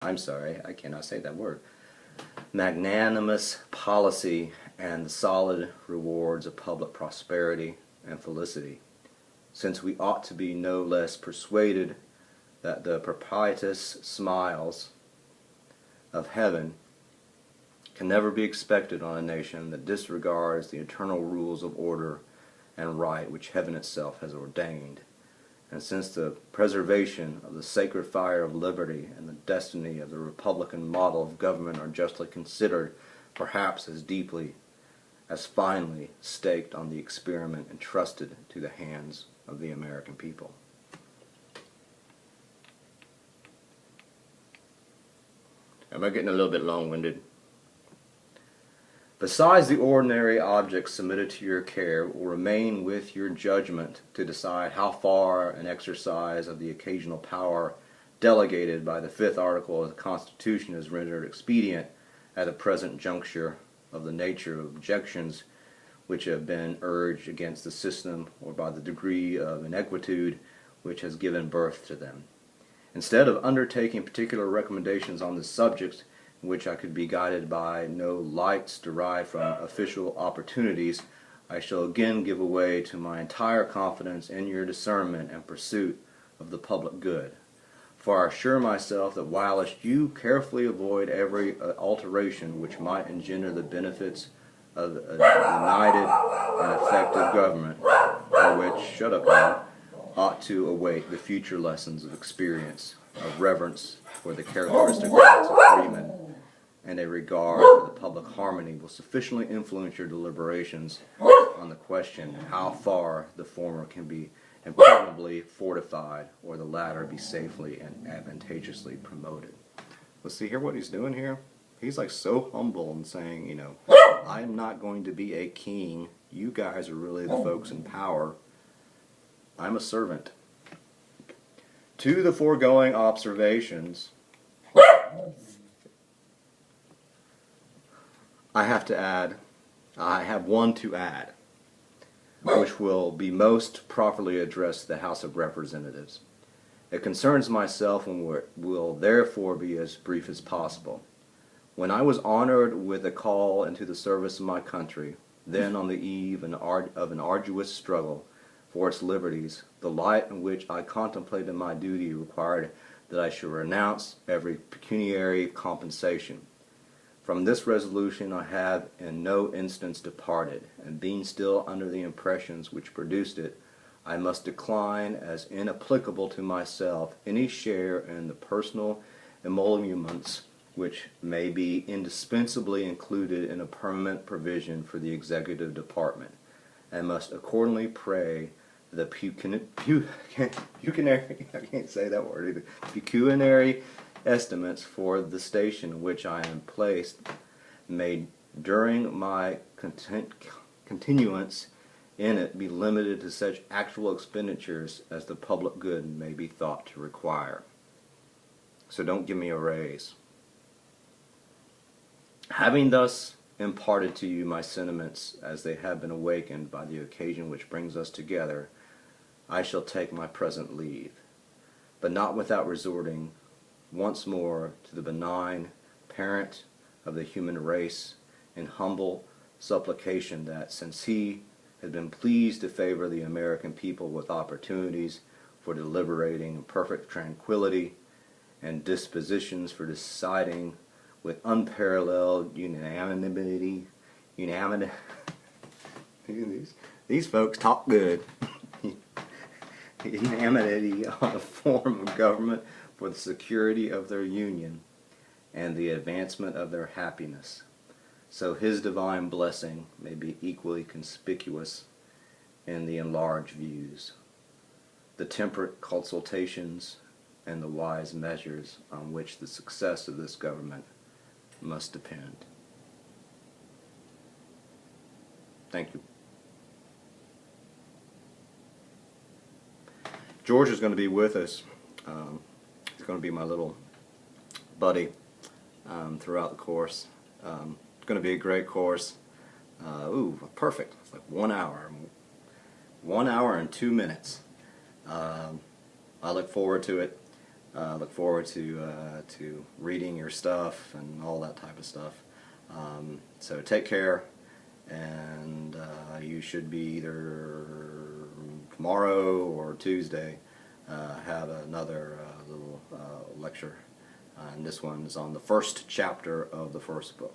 I'm sorry, I cannot say that word. Magnanimous policy and the solid rewards of public prosperity and felicity, since we ought to be no less persuaded that the propitious smiles of heaven can never be expected on a nation that disregards the eternal rules of order and right which heaven itself has ordained. And since the preservation of the sacred fire of liberty and the destiny of the republican model of government are justly considered, perhaps as deeply, as finally staked on the experiment entrusted to the hands of the American people. Am I getting a little bit long-winded? Besides the ordinary objects submitted to your care, it will remain with your judgment to decide how far an exercise of the occasional power delegated by the 5th article of the Constitution is rendered expedient at the present juncture of the nature of objections which have been urged against the system, or by the degree of inquietude which has given birth to them. Instead of undertaking particular recommendations on this subject, in which I could be guided by no lights derived from official opportunities, I shall again give way to my entire confidence in your discernment and pursuit of the public good. For I assure myself that whilst you carefully avoid every alteration which might engender the benefits of a united and effective government, or which, shut up now, ought to await the future lessons of experience, of reverence for the characteristic rights of freemen, and a regard for the public harmony will sufficiently influence your deliberations on the question how far the former can be impregnably fortified, or the latter be safely and advantageously promoted. Let's see here what he's doing here. He's like so humble and saying, you know, I'm not going to be a king. You guys are really the folks in power. I'm a servant. To the foregoing observations, I have one to add, which will be most properly addressed to the House of Representatives. It concerns myself and will therefore be as brief as possible. When I was honored with a call into the service of my country, then on the eve of an arduous struggle for its liberties, the light in which I contemplated my duty required that I should renounce every pecuniary compensation. From this resolution I have in no instance departed, and being still under the impressions which produced it, I must decline as inapplicable to myself any share in the personal emoluments which may be indispensably included in a permanent provision for the executive department, and must accordingly pray the pecuniary estimates for the station in which I am placed may during my continuance in it be limited to such actual expenditures as the public good may be thought to require. So don't give me a raise. Having thus imparted to you my sentiments as they have been awakened by the occasion which brings us together, I shall take my present leave, but not without resorting once more to the benign parent of the human race in humble supplication that, since he has been pleased to favor the American people with opportunities for deliberating in perfect tranquility and dispositions for deciding with unparalleled unanimity, these folks talk good, unanimity on a form of government for the security of their union and the advancement of their happiness, so his divine blessing may be equally conspicuous in the enlarged views, the temperate consultations, and the wise measures on which the success of this government must depend. Thank you. George is going to be with us. He's going to be my little buddy throughout the course. It's going to be a great course. Perfect. It's like 1 hour. 1 hour and 2 minutes. I look forward to it. Look forward to reading your stuff and all that type of stuff. So take care, and you should be either tomorrow or Tuesday have another little lecture. And this one is on the first chapter of the first book.